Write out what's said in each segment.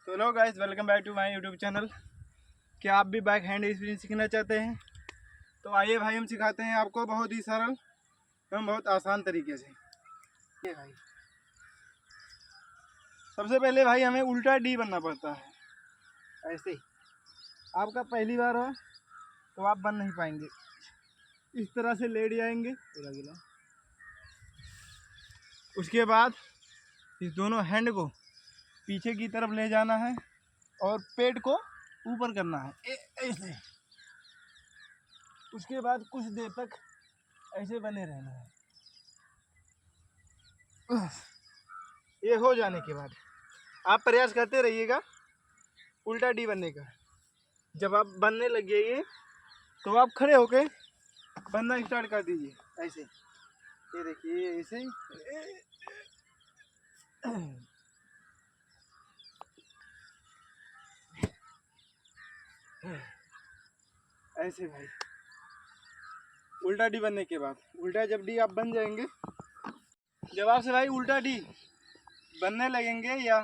तो hello guys, welcome back to my YouTube channel. क्या आप भी बाइक हैंड स्प्रिंग सीखना चाहते हैं? तो आइए भाई, हम सिखाते हैं आपको बहुत ही सरल एवं बहुत आसान तरीके से। ये भाई, सबसे पहले भाई हमें उल्टा डी बनना पड़ता है। ऐसे ही आपका पहली बार हो तो आप बन नहीं पाएंगे। इस तरह से लेट जाएंगे पूरा गिला। उसके बाद इस दोनों हैंड को पीछे की तरफ ले जाना है और पेट को ऊपर करना है ऐसे। उसके बाद कुछ देर तक ऐसे बने रहना है। ये हो जाने के बाद आप प्रयास करते रहिएगा उल्टा डी बनने का। जब आप बनने लग जाइए तो आप खड़े होके बनना स्टार्ट कर दीजिए ऐसे। ये देखिए ऐसे ऐसे भाई। उल्टा डी बनने के बाद उल्टा जब डी आप बन जाएंगे, जब आपसे भाई उल्टा डी बनने लगेंगे या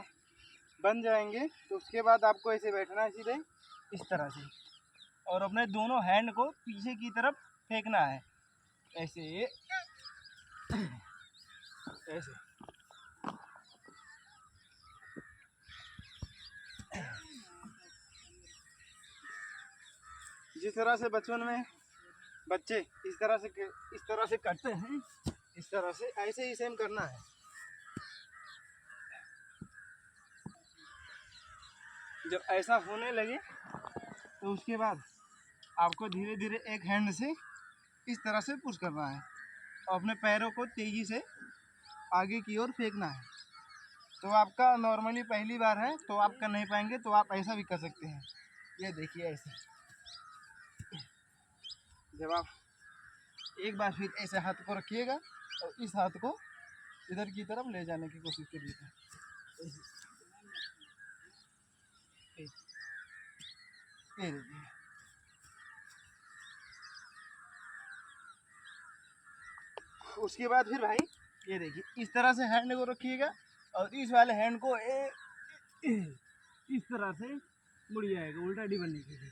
बन जाएंगे तो उसके बाद आपको ऐसे बैठना है सीधे इस तरह से, और अपने दोनों हैंड को पीछे की तरफ फेंकना है ऐसे ऐसे। जिस तरह से बचपन में बच्चे इस तरह से करते हैं, इस तरह से ऐसे ही सेम करना है। जब ऐसा होने लगे तो उसके बाद आपको धीरे धीरे एक हैंड से इस तरह से पुश करना है और अपने पैरों को तेज़ी से आगे की ओर फेंकना है। तो आपका नॉर्मली पहली बार है तो आप कर नहीं पाएंगे, तो आप ऐसा भी कर सकते हैं। ये देखिए ऐसे। जब आप एक बार फिर ऐसे हाथ को रखिएगा और इस हाथ को इधर की तरफ ले जाने की कोशिश करिएगा। ये देखिए। उसके बाद फिर भाई ये देखिए इस तरह से हैंड को रखिएगा और इस वाले हैंड को इस तरह से मुड़ जाएगा उल्टा डी बनने के लिए।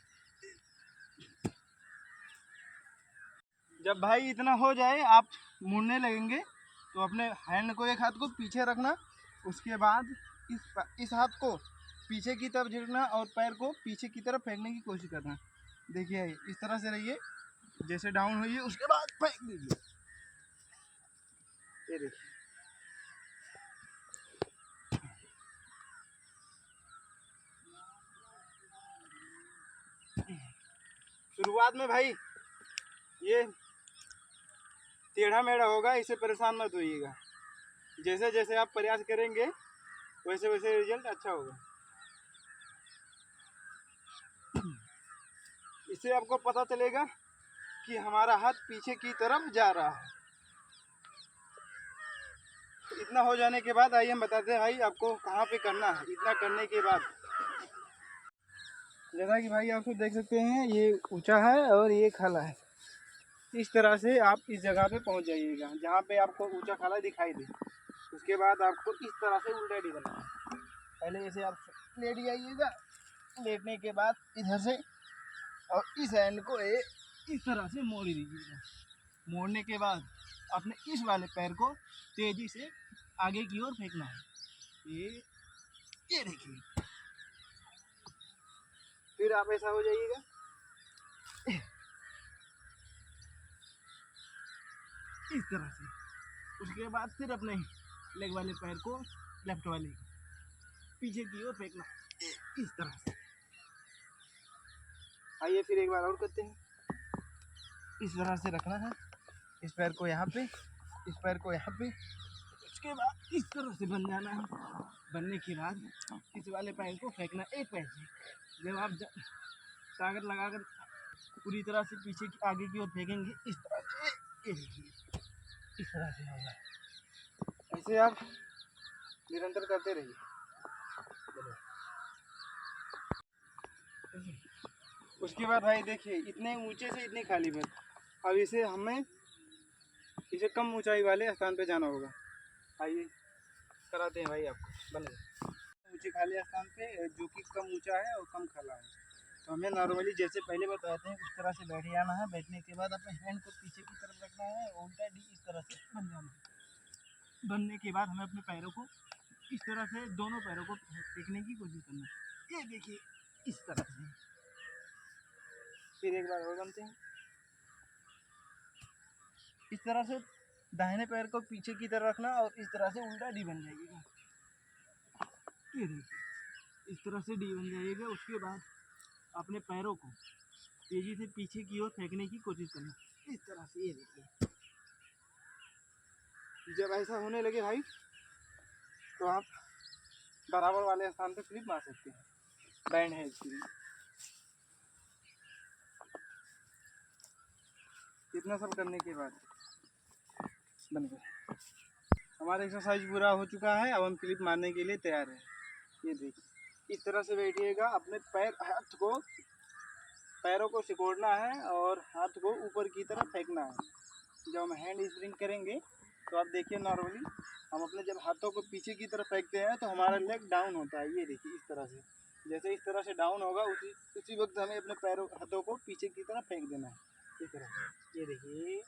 जब भाई इतना हो जाए आप मुड़ने लगेंगे तो अपने हैंड को एक हाथ को पीछे रखना, उसके बाद इस हाथ को पीछे की तरफ झुकना और पैर को पीछे की तरफ फेंकने की कोशिश करना। देखिए इस तरह से रहिए, जैसे डाउन होइए उसके बाद फेंक दीजिए। ये देखिए। शुरुआत में भाई ये टेढ़ा मेढ़ा होगा, इससे परेशान मत होइएगा। जैसे जैसे आप प्रयास करेंगे वैसे वैसे रिजल्ट अच्छा होगा। इससे आपको पता चलेगा कि हमारा हाथ पीछे की तरफ जा रहा है। इतना हो जाने के बाद आइए हम बताते हैं भाई आपको कहाँ पे करना है। इतना करने के बाद जैसा कि भाई आप देख सकते हैं ये ऊंचा है और ये खाला है। इस तरह से आप इस जगह पे पहुंच जाइएगा जहाँ पे आपको ऊंचा खाला दिखाई दे। उसके बाद आपको इस तरह से उल्टा डी बनाना है। पहले ऐसे आप लेट जाइएगा, लेटने के बाद इधर से और इस हैंड को इस तरह से मोड़ दीजिएगा। मोड़ने के बाद अपने इस वाले पैर को तेजी से आगे की ओर फेंकना है। ये देखिए। फिर आप ऐसा हो जाइएगा इस तरह से। उसके बाद फिर अपने लेग वाले पैर को लेफ्ट वाले पीछे की ओर फेंकना इस तरह से। आइए फिर एक बार और करते हैं। इस तरह से रखना है, इस पैर को यहाँ पे, इस पैर को यहाँ पे। उसके बाद इस तरह से बन जाना है। बनने के बाद इस वाले पैर को फेंकना एक पैर से। जब आप ताकत लगाकर पूरी तरह से पीछे की आगे की ओर फेंकेंगे इस तरह से, इस तरह से होगा। ऐसे आप निरंतर करते रहिए। उसके बाद भाई देखिए इतने ऊंचे से इतनी खाली में, अब इसे कम ऊंचाई वाले स्थान पे जाना होगा। आइए कराते हैं भाई आपको। बने ऊंचे खाली स्थान पे जो कि कम ऊंचा है और कम खाला है। तो हमें नॉर्मली जैसे पहले बताते हैं उस तरह से बैठ जाना है। बैठने के बाद अपने हैंड को पीछे की तरफ रखना है, उल्टा डी इस तरह से बन जाना है। बनने के बाद हमें अपने पैरों को इस तरह से, दोनों पैरों को फेंकने की कोशिश करना है। ये देखिए इस तरह से। फिर एक बार और बनते हैं इस तरह से। दाहिने पैर को पीछे की तरफ रखना और इस तरह से उल्टा डी बन जाएगा। ये देखिए इस तरह से डी बन जाएगा। उसके बाद अपने पैरों को तेजी से पीछे की ओर फेंकने की कोशिश करना इस तरह से। ये देखिए जब ऐसा होने लगे भाई तो आप बराबर वाले स्थान पे फ्लिप मार सकते हैं। बैंड है इसके लिए। इतना सब करने के बाद बन गए। हमारा एक्सरसाइज पूरा हो चुका है। अब हम फ्लिप मारने के लिए तैयार हैं। ये देखिए इस तरह से बैठिएगा। अपने हाथ को, पैरों को सिकोड़ना है और हाथ को ऊपर की तरफ फेंकना है। जब हम हैंड स्प्रिंग करेंगे तो आप देखिए नॉर्मली हम अपने जब हाथों को पीछे की तरफ फेंकते हैं तो हमारा लेग डाउन होता है। ये देखिए इस तरह से। जैसे इस तरह से डाउन होगा उसी वक्त हमें अपने पैरों हाथों को पीछे की तरफ फेंक देना है इस तरह से। ये देखिए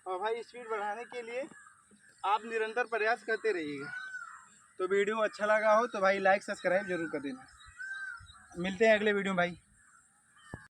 और भाई स्पीड बढ़ाने के लिए आप निरंतर प्रयास करते रहिएगा। तो वीडियो अच्छा लगा हो तो भाई लाइक सब्सक्राइब जरूर कर देना। मिलते हैं अगले वीडियो में भाई।